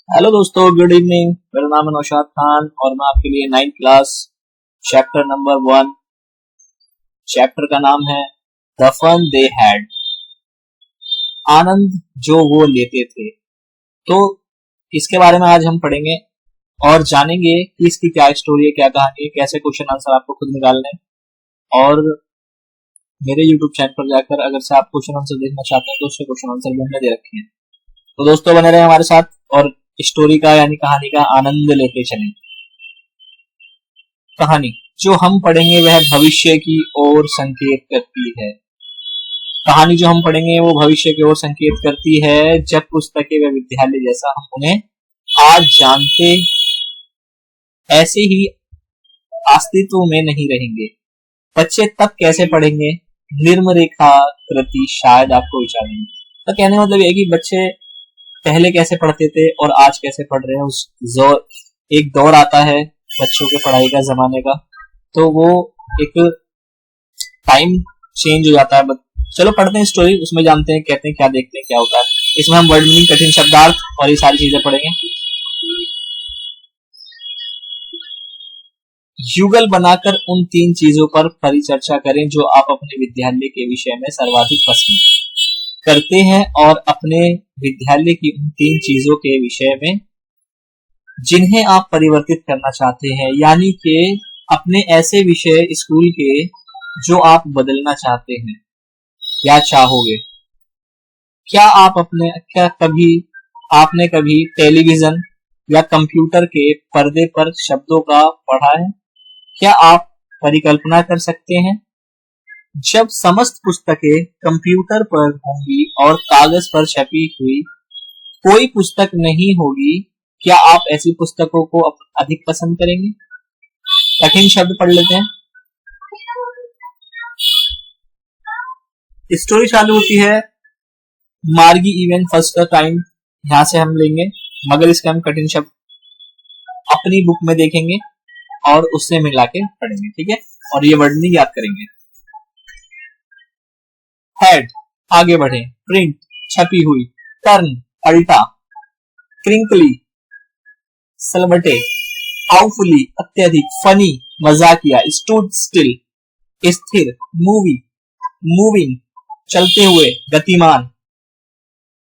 Hello दोस्तों, good evening. मेरा नाम है नौशाद खान और मैं आपके लिए 9th class chapter number 1, chapter का नाम है द फन दे हैड, आनंद जो वो लेते थे। तो इसके बारे में आज हम पढ़ेंगे और जानेंगे कि इसकी क्या स्टोरी है, क्या कहानी है, कैसे क्वेश्चन आंसर आपको खुद निकालने हैं। और मेरे यूट्यूब चैनल पर जाकर अगर से आप क्वेश्चन आंसर देखना चाहते हैं तो उसके क्वेश्चन आंसर भी हमने दे रखे हैं। तो दोस्तों बने रहे हमारे साथ और स्टोरी का यानी कहानी का आनंद लेते चलें। कहानी जो हम पढ़ेंगे वह भविष्य की ओर संकेत करती है। कहानी जो हम पढ़ेंगे वो भविष्य की ओर संकेत करती है। जब पुस्तकें व विद्यालय जैसा हम उन्हें आज जानते ऐसे ही अस्तित्व में नहीं रहेंगे। बच्चे तब कैसे पढ़ेंगे? निर्म रेखा कृति शायद आपको विचारेंगे। तो कहने मतलब ये कि बच्चे पहले कैसे पढ़ते थे और आज कैसे पढ़ रहे हैं। उस एक दौर आता है बच्चों के पढ़ाई का, जमाने का, तो वो एक टाइम चेंज हो जाता है। चलो पढ़ते हैं स्टोरी, उसमें जानते हैं, कहते हैं क्या, देखते हैं क्या होता है। इसमें हम वर्ड मीनिंग, कठिन शब्दार्थ और ये सारी चीजें पढ़ेंगे। युगल बनाकर उन 3 चीजों पर परिचर्चा करें जो आप अपने विद्यालय के विषय में सर्वाधिक पसंद करते हैं और अपने विद्यालय की उन 3 चीजों के विषय में जिन्हें आप परिवर्तित करना चाहते हैं, यानी कि अपने ऐसे विषय स्कूल के जो आप बदलना चाहते हैं या चाहोगे। क्या आपने कभी टेलीविजन या कंप्यूटर के पर्दे पर शब्दों का पढ़ा है? क्या आप परिकल्पना कर सकते हैं जब समस्त पुस्तकें कंप्यूटर पर होंगी और कागज पर छपी हुई कोई पुस्तक नहीं होगी, क्या आप ऐसी पुस्तकों को अधिक पसंद करेंगे? कठिन शब्द पढ़ लेते हैं। स्टोरी चालू होती है मार्गी इवेंट फर्स्ट टाइम, यहां से हम लेंगे, मगर इसके हम कठिन शब्द अपनी बुक में देखेंगे और उससे मिला के पढ़ेंगे, ठीक है। और ये वर्ड नहीं याद करेंगे। हेड आगे बढ़े, प्रिंट छपी हुई, टर्न पलटा, क्रिंकली सलवटे, हाउफुली अत्यधिक, फनी मजाकिया, स्टूड स्टिल स्थिर, मूवी मूविंग चलते हुए, गतिमान,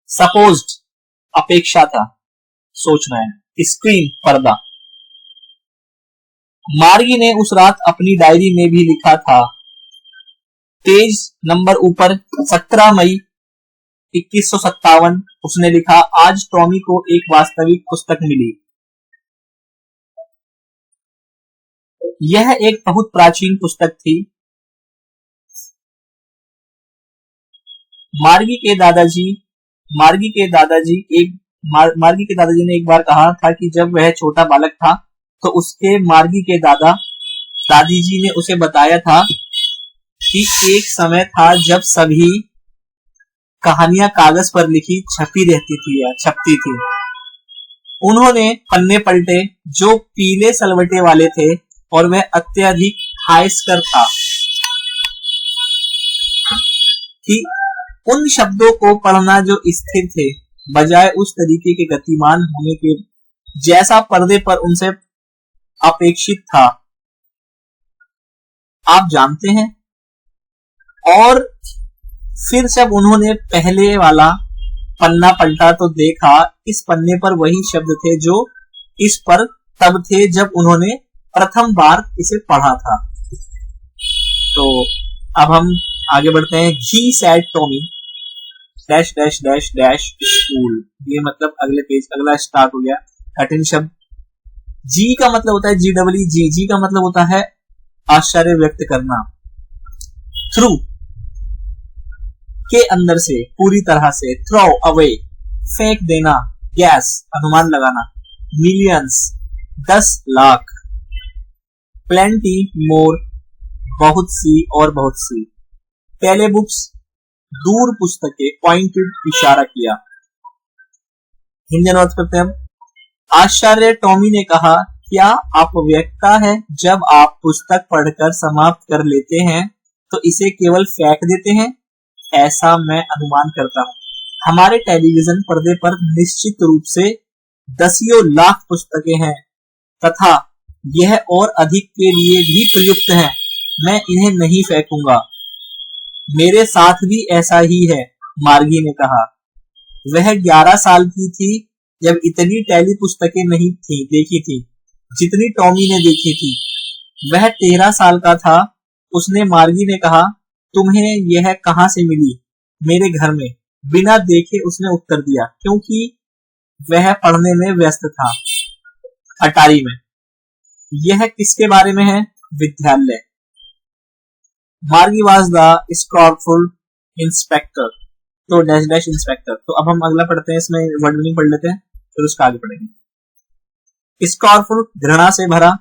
सपोज्ड अपेक्षा था, सोचना है, स्क्रीन पर्दा। मार्गी ने उस रात अपनी डायरी में भी लिखा था, पेज नंबर ऊपर 17 मई 2157, उसने लिखा, आज टॉमी को एक वास्तविक पुस्तक मिली। यह एक बहुत प्राचीन पुस्तक थी। मार्गी के दादाजी ने एक बार कहा था कि जब वह छोटा बालक था तो उसके मार्गी के दादी जी ने उसे बताया था कि एक समय था जब सभी कहानियां कागज पर लिखी छपती थी। उन्होंने पन्ने पलटे जो पीले सलवटे वाले थे और वह अत्यधिक हास्यकर था कि उन शब्दों को पढ़ना जो स्थिर थे बजाय उस तरीके के गतिमान होने के जैसा पर्दे पर उनसे अपेक्षित था, आप जानते हैं। और फिर जब उन्होंने पहले वाला पन्ना पलटा तो देखा इस पन्ने पर वही शब्द थे जो इस पर तब थे जब उन्होंने प्रथम बार इसे पढ़ा था। तो अब हम आगे बढ़ते हैं। He said Tommy dash dash dash dash school, ये मतलब अगले पेज, अगला स्टार्ट हो गया। कठिन शब्द, जी का मतलब होता है जी का मतलब होता है आश्चर्य व्यक्त करना। थ्रू के अंदर से, पूरी तरह से, थ्रो अवे फेंक देना, गैस अनुमान लगाना, मिलियंस 10 लाख, प्लेंटी मोर बहुत सी और बहुत सी, पहले बुक्स दूर पुस्तकें, पॉइंटेड इशारा किया। हिंदी अनुवाद करते हैं हम। आश्चर्य टॉमी ने कहा, क्या आप व्यक्ता है जब आप पुस्तक पढ़कर समाप्त कर लेते हैं तो इसे केवल फेंक देते हैं? ऐसा मैं अनुमान करता हूं। हमारे टेलीविजन पर्दे पर निश्चित रूप से दसियों लाख पुस्तकें हैं तथा यह और अधिक के लिए भी प्रयुक्त है। मैं इन्हें नहीं फेंकूंगा। मेरे साथ भी ऐसा ही है, मार्गी ने कहा। वह 11 साल की थी जब इतनी टैली पुस्तकें नहीं थी देखी थी जितनी टॉमी ने देखी थी। वह 13 साल का था। उसने मार्गी ने कहा, तुम्हें यह कहां से मिली? मेरे घर में। बिना देखे उसने उत्तर दिया, क्योंकि वह पढ़ने में व्यस्त था, अटारी में। यह किसके बारे में है? विद्यालय। मार्गी वाज द स्क्रॉफुल इंस्पेक्टर। तो डैश डैश इंस्पेक्टर। तो अब हम अगला पढ़ते हैं, इसमें वर्ड मीनिंग पढ़ लेते हैं, फिर उसका आगे पढ़ेंगे। स्क्रॉफुल घृणा से भरा,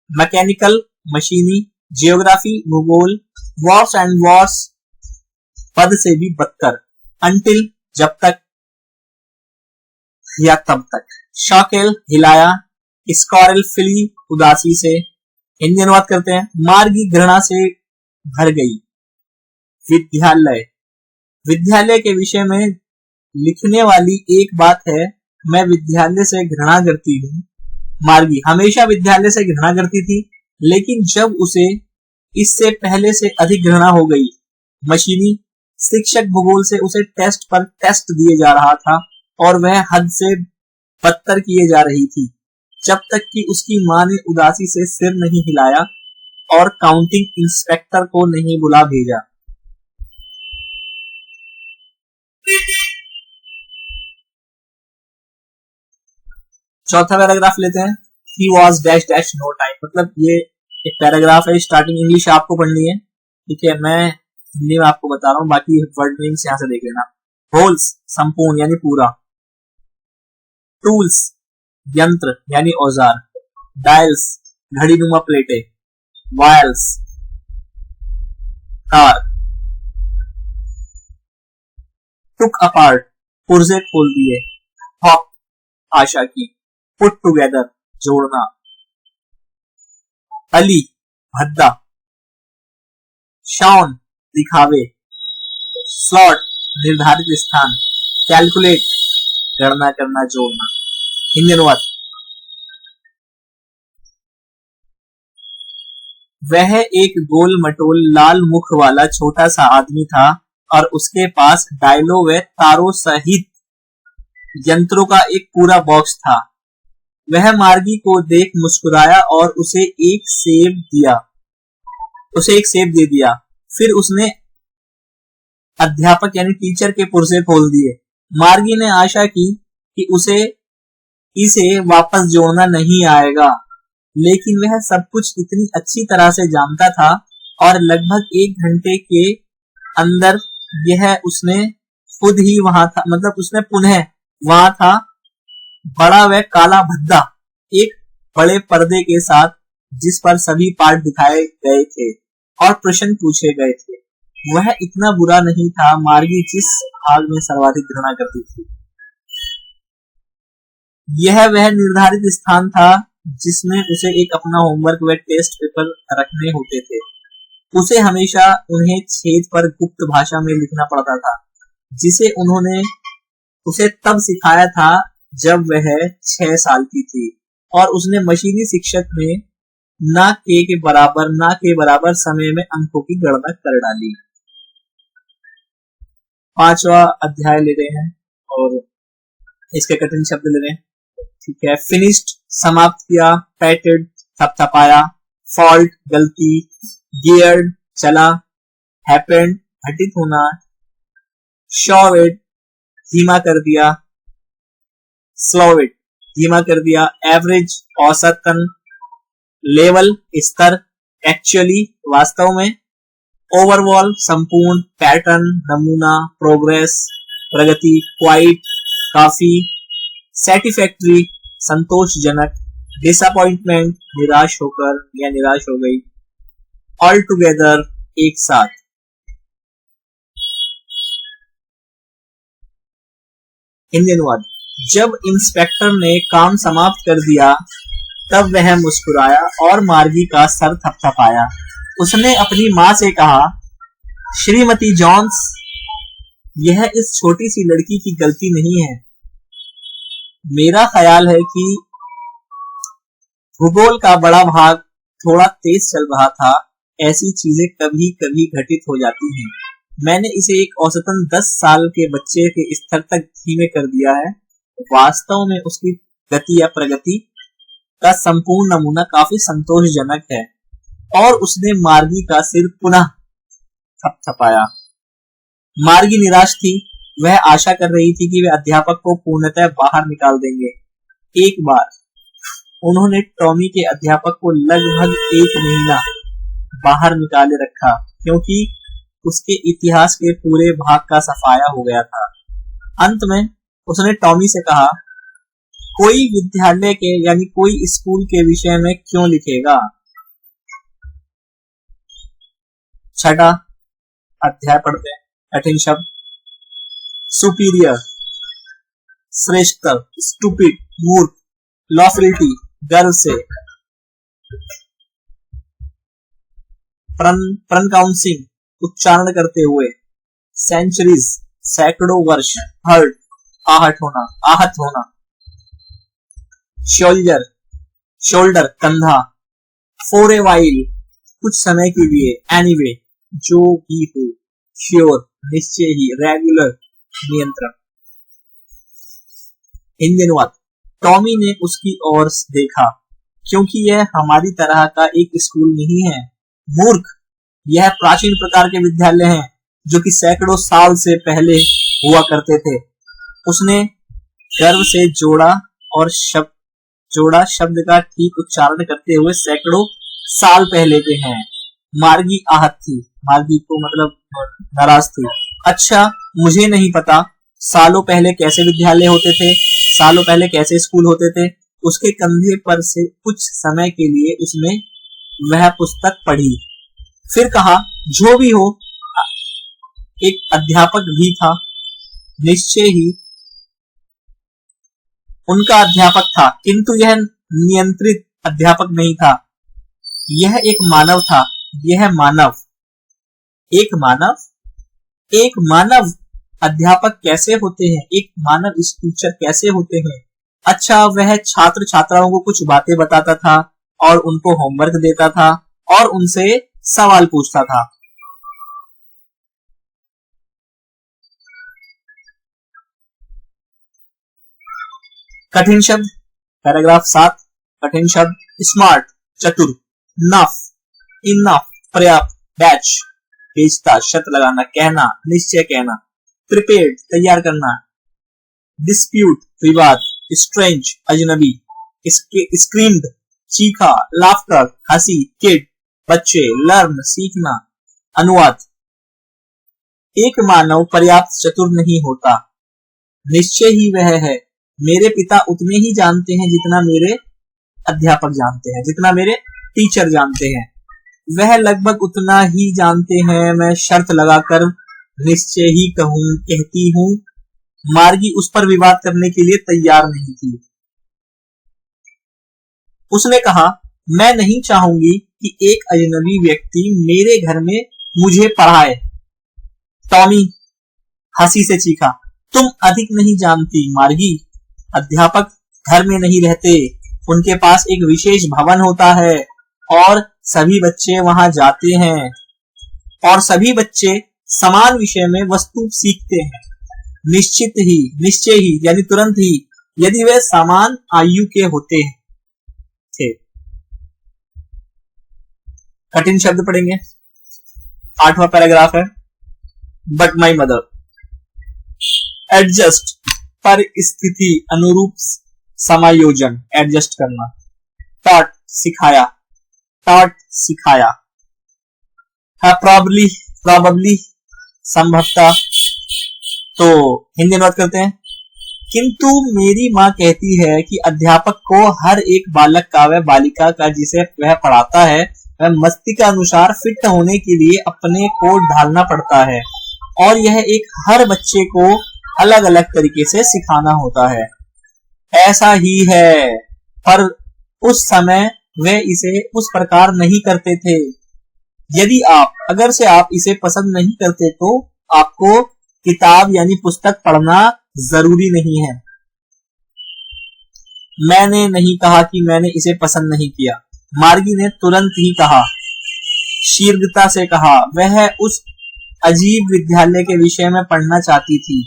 मैकेनिकल मशीनी, जियोग्राफी भूगोल, वॉर्स एंड वॉर्स पद से भी बदतर, अंटिल जब तक या तब तक, शॉकेल हिलाया, स्कॉरल फिली उदासी से। हिंदी अनुवाद करते हैं। मार्गी घृणा से भर गई। विद्यालय। विद्यालय के विषय में लिखने वाली एक बात है, मैं विद्यालय से घृणा करती हूँ। मार्गी हमेशा विद्यालय से घृणा करती थी, लेकिन जब उसे इससे पहले से अधिक घृणा हो गई। मशीनी। शिक्षक भूगोल से उसे टेस्ट पर टेस्ट दिए जा रहा था और वह हद से बदतर किए जा रही थी, जब तक कि उसकी मां ने उदासी से सिर नहीं हिलाया और काउंटिंग इंस्पेक्टर को नहीं बुला भेजा। चौथा पैराग्राफ लेते हैं। He was dash dash no time। मतलब ये एक पैराग्राफ है, स्टार्टिंग इंग्लिश आपको पढ़नी है, ठीक है। मैं हिंदी में आपको बता रहा हूँ, बाकी वर्ड मीनिंग्स यहाँ से देख लेना। होल्स संपूर्ण यानी पूरा, टूल्स यंत्र यानी औजार, डायल्स घड़ी नुमा प्लेटें, वायल्स तार, टुक अपार्ट पुर्जे खोल दिए, हॉप आशा की, पुट टुगेदर जोड़ना, अली भद्दा, शॉन दिखावे, स्लॉट निर्धारित स्थान, कैलकुलेट गणना करना जोड़ना। हिंदी अनुवाद। वह एक गोल मटोल लाल मुख वाला छोटा सा आदमी था और उसके पास डायलो व तारों सहित यंत्रों का एक पूरा बॉक्स था। वह मार्गी को देख मुस्कुराया और उसे एक सेब दे दिया। फिर उसने अध्यापक यानी टीचर के पुर्जे खोल दिए। मार्गी ने आशा की कि इसे वापस जोड़ना नहीं आएगा, लेकिन वह सब कुछ इतनी अच्छी तरह से जानता था और लगभग 1 घंटे के अंदर उसने खुद ही वहां था, मतलब उसने पुनः वहां था, बड़ा व काला भद्दा, एक बड़े पर्दे के साथ जिस पर सभी पाठ दिखाए गए थे और प्रश्न पूछे गए थे। वह इतना बुरा नहीं था, मार्गी जिस भाग में सर्वाधिक घृणा करती थी। यह वह निर्धारित स्थान था जिसमें उसे एक अपना होमवर्क व टेस्ट पेपर रखने होते थे। उसे हमेशा उन्हें छेद पर गुप्त भाषा में लिखना पड़ता था, जिसे उन्होंने उसे तब सिखाया था जब वह 6 साल की थी, और उसने मशीनी शिक्षक में ना के बराबर समय में अंकों की गणना कर डाली। 5वां अध्याय ले रहे हैं और इसके कठिन शब्द ले रहे हैं, ठीक है। फिनिश्ड समाप्त किया, पैटेड थपथपाया, फॉल्ट गलती, गियर्ड चला, हैपेंड घटित होना, शॉवेड धीमा कर दिया, स्लोवेड धीमा कर दिया, एवरेज औसतन, लेवल स्तर, एक्चुअली वास्तव में, ओवरऑल संपूर्ण, पैटर्न नमूना, प्रोग्रेस प्रगति, क्वाइट काफी, सैटिस्फैक्टरी संतोषजनक, डिसअपॉइंटमेंट निराश होकर या निराश हो गई, ऑल टुगेदर एक साथ। हिंदी अनुवाद। जब इंस्पेक्टर ने काम समाप्त कर दिया तब वह मुस्कुराया और मार्गी का सर थपथपाया। उसने अपनी मां से कहा, श्रीमती जॉन्स, यह इस छोटी सी लड़की की गलती नहीं है। मेरा ख्याल है कि भूगोल का बड़ा भाग थोड़ा तेज चल रहा था। ऐसी चीजें कभी कभी घटित हो जाती हैं। मैंने इसे एक औसतन 10 साल के बच्चे के स्तर तक धीमे कर दिया है। वास्तव में उसकी गति या प्रगति का संपूर्ण नमूना काफी संतोषजनक है। और उसने मार्गी का सिर पुनः थपथपाया। मार्गी निराश थी। वह आशा कर रही थी कि वे अध्यापक को पूर्णतः बाहर निकाल देंगे। एक बार उन्होंने टॉमी के अध्यापक को लगभग 1 महीना बाहर निकाले रखा, क्योंकि उसके इतिहास के पूरे भाग का सफाया हो गया था। अंत में उसने टॉमी से कहा, कोई विद्यालय के यानी कोई स्कूल के विषय में क्यों लिखेगा? 6 अध्याय पढ़ते हैं। कठिन शब्द। सुपीरियर, श्रेष्ठतर, स्टूपिड, मूर्ख, लॉफिलिटी, गर्व से, प्रोनाउंसिंग, उच्चारण करते हुए, सेंचुरीज, सैकड़ों वर्ष, हर्ट, आहत होना, शोल्डर, कंधा, फॉर ए वाइल, कुछ समय के लिए, एनीवे, जो भी हो, श्योर, निश्चय ही, रेगुलर, नियंत्रण। हिंदी अनुवाद। टॉमी ने उसकी ओर देखा, क्योंकि यह हमारी तरह का एक स्कूल नहीं है। मूर्ख, यह प्राचीन प्रकार के विद्यालय हैं, जो कि सैकड़ों साल से पहले हुआ करते थे। उसने गर्व से जोड़ा शब्द का ठीक उच्चारण करते हुए, सैकड़ों साल पहले के हैं। मार्गी आहत थी। मार्गी को मतलब नाराज थी। अच्छा, मुझे नहीं पता सालों पहले कैसे विद्यालय होते थे, सालों पहले कैसे स्कूल होते थे। उसके कंधे पर से कुछ समय के लिए उसने वह पुस्तक पढ़ी, फिर कहा, जो भी हो, एक अध्यापक भी था। निश्चय ही उनका अध्यापक था, किंतु यह नियंत्रित अध्यापक नहीं था। यह एक मानव था। यह मानव, एक मानव अध्यापक कैसे होते हैं? एक मानव टीचर कैसे होते हैं? अच्छा, वह छात्र छात्राओं को कुछ बातें बताता था और उनको होमवर्क देता था और उनसे सवाल पूछता था। कठिन शब्द। पैराग्राफ 7। कठिन शब्द। स्मार्ट, चतुर, नफ, इनफ, पर्याप्त, बैच, बेचता, शर्त लगाना, कहना, निश्चय कहना, प्रिपेयर्ड, तैयार करना, डिस्प्यूट, विवाद, स्ट्रेंज, अजनबी, स्क्रीम्ड, चीखा, लाफ्टर, हंसी, किड, बच्चे, लर्न, सीखना। अनुवाद। एक मानव पर्याप्त चतुर नहीं होता। निश्चय ही वह है। मेरे पिता उतने ही जानते हैं जितना मेरे अध्यापक जानते हैं, जितना मेरे टीचर जानते हैं। वह लगभग उतना ही जानते हैं। मैं शर्त लगाकर निश्चय ही कहती हूँ। मार्गी उस पर विवाद करने के लिए तैयार नहीं थी। उसने कहा, मैं नहीं चाहूंगी कि एक अजनबी व्यक्ति मेरे घर में मुझे पढ़ाए। टॉमी हंसी से चीखा, तुम अधिक नहीं जानती मार्गी। अध्यापक घर में नहीं रहते। उनके पास एक विशेष भवन होता है और सभी बच्चे वहां जाते हैं और सभी बच्चे समान विषय में वस्तु सीखते हैं। निश्चय ही यानी तुरंत ही, यदि वे समान आयु के होते थे। कठिन शब्द पढ़ेंगे। 8वां पैराग्राफ है। बट माई मदर, एडजस्ट, परिस्थिति अनुरूप समायोजन, एडजस्ट करना। टॉट, सिखाया। प्रॉबली, संभवतः। तो हिंदी अनुवाद करते हैं। किंतु मेरी माँ कहती है कि अध्यापक को हर एक बालक का व बालिका का जिसे वह पढ़ाता है वह मस्ती का अनुसार फिट होने के लिए अपने को ढालना पड़ता है और यह एक हर बच्चे को अलग अलग तरीके से सिखाना होता है। ऐसा ही है, पर उस समय वे इसे उस प्रकार नहीं करते थे। अगर से आप इसे पसंद नहीं करते तो आपको किताब यानी पुस्तक पढ़ना जरूरी नहीं है। मैंने नहीं कहा कि मैंने इसे पसंद नहीं किया। मार्गी ने तुरंत ही कहा, शीघ्रता से कहा। वह उस अजीब विद्यालय के विषय में पढ़ना चाहती थी।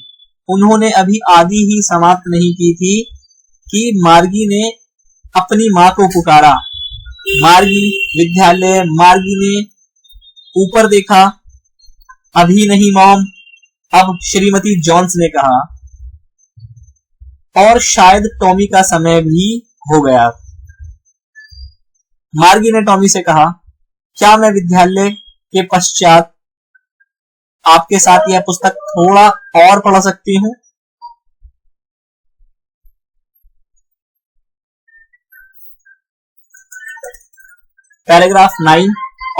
उन्होंने अभी आधी ही समाप्त नहीं की थी कि मार्गी ने अपनी माँ को पुकारा। मार्गी, विद्यालय। मार्गी ने ऊपर देखा। अभी नहीं मॉम, अब श्रीमती जॉन्स ने कहा। और शायद टॉमी का समय भी हो गया। मार्गी ने टॉमी से कहा, क्या मैं विद्यालय के पश्चात आपके साथ यह पुस्तक थोड़ा और पढ़ सकती हूँ? पैराग्राफ 9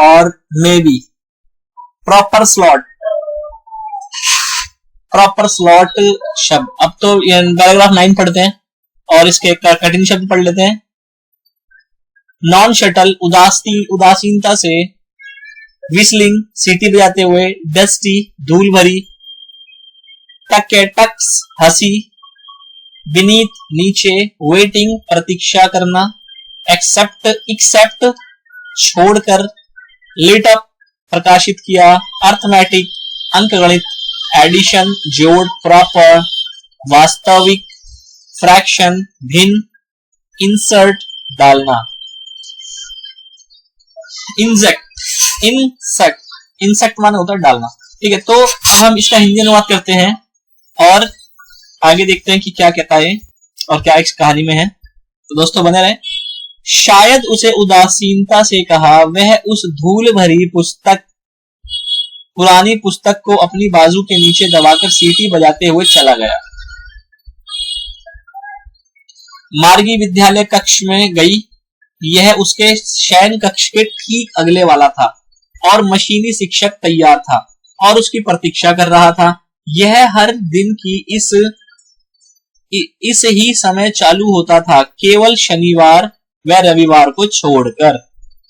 और may be. Proper slot. Proper slot शब्द। अब तो पैराग्राफ 9 पढ़ते हैं और इसके कठिन शब्द पढ़ लेते हैं। नॉन शटल, उदासीनता से। विस्लिंग, सीटी बजाते हुए। डस्टी, धूल भरी। टक्स, हंसी। बीनीथ, नीचे। वेटिंग, प्रतीक्षा करना। एक्सेप्ट, छोड़कर। लिट अप, प्रकाशित किया। अर्थमेटिक, अंकगणित। एडिशन, जोड़। प्रॉपर, वास्तविक। फ्रैक्शन, भिन्न। इंसर्ट, डालना। इंसेक्ट माने होता है डालना। ठीक है, तो अब हम इसका हिंदी अनुवाद करते हैं और आगे देखते हैं कि क्या कहता है और क्या इस कहानी में है। तो दोस्तों बने रहें। शायद उसे उदासीनता से कहा, वह उस धूल भरी पुरानी पुस्तक को अपनी बाजू के नीचे दबाकर सीटी बजाते हुए चला गया। मार्गी विद्यालय कक्ष में गई। यह उसके शयन कक्ष के ठीक अगले वाला था और मशीनी शिक्षक तैयार था और उसकी प्रतीक्षा कर रहा था। यह हर दिन की इस ही समय चालू होता था, केवल शनिवार व रविवार को छोड़कर,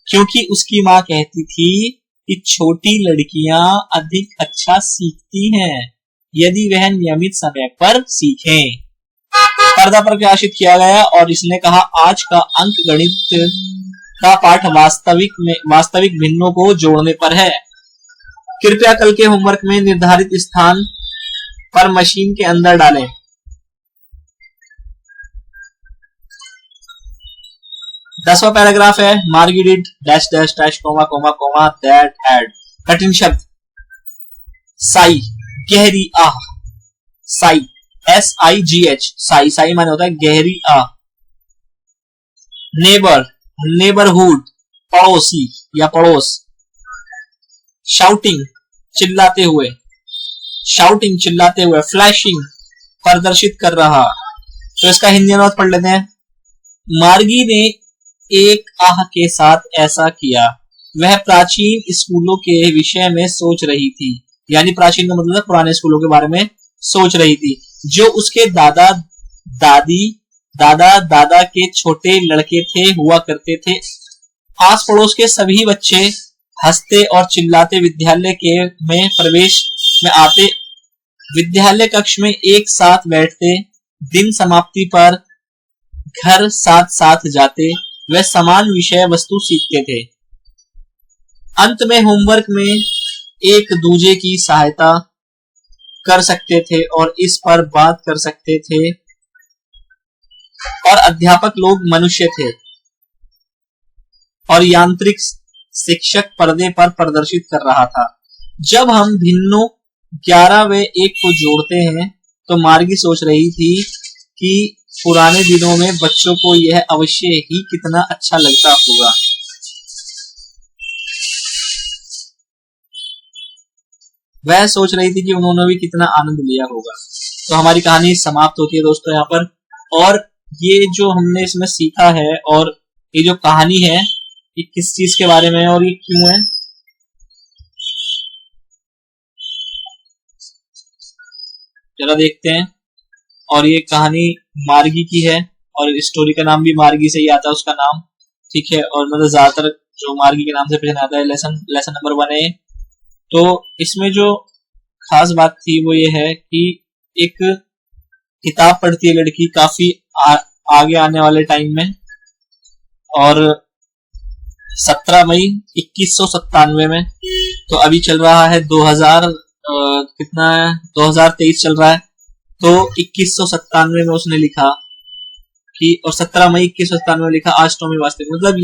क्योंकि उसकी माँ कहती थी कि छोटी लड़कियां अधिक अच्छा सीखती हैं यदि वह नियमित समय पर सीखें। पर्दा पर प्रकाशित किया गया और इसने कहा, आज का अंक गणित का पाठ वास्तविक भिन्नों को जोड़ने पर है। कृपया कल के होमवर्क में निर्धारित स्थान पर मशीन के अंदर डालें। दसवां पैराग्राफ है। Margie did dash dash dash comma comma comma that had. कठिन शब्द। साई, गहरी आह। साई, SIGH, साई। साई माने होता है गहरी आह। नेबर, नेबरहुड, पड़ोसी या पड़ोस। शाउटिंग, चिल्लाते हुए। शाउटिंग, चिल्लाते हुए। फ्लैशिंग, प्रदर्शित कर रहा। तो इसका हिंदी अनुवाद पढ़ लेते हैं। मार्गी ने एक आह के साथ ऐसा किया। वह प्राचीन स्कूलों के विषय में सोच रही थी, यानी प्राचीन का मतलब पुराने स्कूलों के बारे में सोच रही थी, जो उसके दादा दादा के छोटे लड़के हुआ करते थे। आस पड़ोस के सभी बच्चे हंसते और चिल्लाते विद्यालय में प्रवेश में आते, विद्यालय कक्ष में एक साथ बैठते, दिन समाप्ति पर घर साथ साथ जाते, वे समान विषय वस्तु सीखते थे। अंत में होमवर्क में एक दूजे की सहायता कर सकते थे और इस पर बात कर सकते थे, और अध्यापक लोग मनुष्य थे और यांत्रिक शिक्षक पर्दे पर प्रदर्शित कर रहा था। जब हम भिन्नों 11 व 1 को जोड़ते हैं तो मार्गी सोच रही थी कि पुराने दिनों में बच्चों को यह अवश्य ही कितना अच्छा लगता होगा। वह सोच रही थी कि उन्होंने भी कितना आनंद लिया होगा। तो हमारी कहानी समाप्त होती है दोस्तों यहाँ पर। और ये जो हमने इसमें सीखा है और ये जो कहानी है ये किस चीज के बारे में है और ये क्यों है, जरा देखते हैं। और ये कहानी मार्गी की है और स्टोरी का नाम भी मार्गी से ही आता है, उसका नाम। ठीक है, और मतलब ज्यादातर जो मार्गी के नाम से पहचाना आता है। लेसन नंबर 1 है। तो इसमें जो खास बात थी वो ये है कि एक किताब पढ़ती है लड़की, काफी आगे आने वाले टाइम में। और 17 मई 2197 में, तो अभी चल रहा है 2000 कितना है, 2023 चल रहा है, तो 2197 में उसने लिखा कि, और 17 मई 2197 में लिखा आज टॉमी वास्तविक। मतलब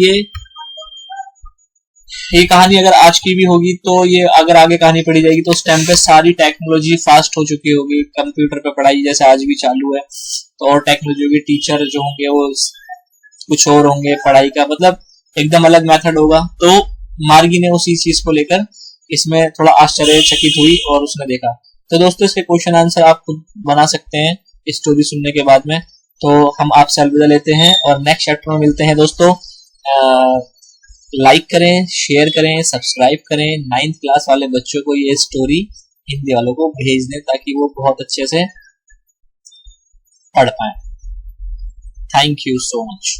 ये कहानी अगर आज की भी होगी तो ये अगर आगे कहानी पढ़ी जाएगी तो उस टाइम पे सारी टेक्नोलॉजी फास्ट हो चुकी होगी, कंप्यूटर पे पढ़ाई जैसे आज भी चालू है, तो और टेक्नोलॉजी होगी, टीचर जो होंगे वो कुछ और होंगे, पढ़ाई का मतलब एकदम अलग मेथड होगा। तो मार्गी ने उसी चीज को लेकर इसमें थोड़ा आश्चर्यचकित हुई और उसने देखा। तो दोस्तों इसके क्वेश्चन आंसर आप खुद बना सकते हैं इस स्टोरी सुनने के बाद में। तो हम आपसे अलविदा लेते हैं और नेक्स्ट चैप्टर में मिलते हैं दोस्तों। लाइक करें, शेयर करें, सब्सक्राइब करें। 9th क्लास वाले बच्चों को ये स्टोरी हिंदी वालों को भेज दें ताकि वो बहुत अच्छे से पढ़ पाए। Thank you so much.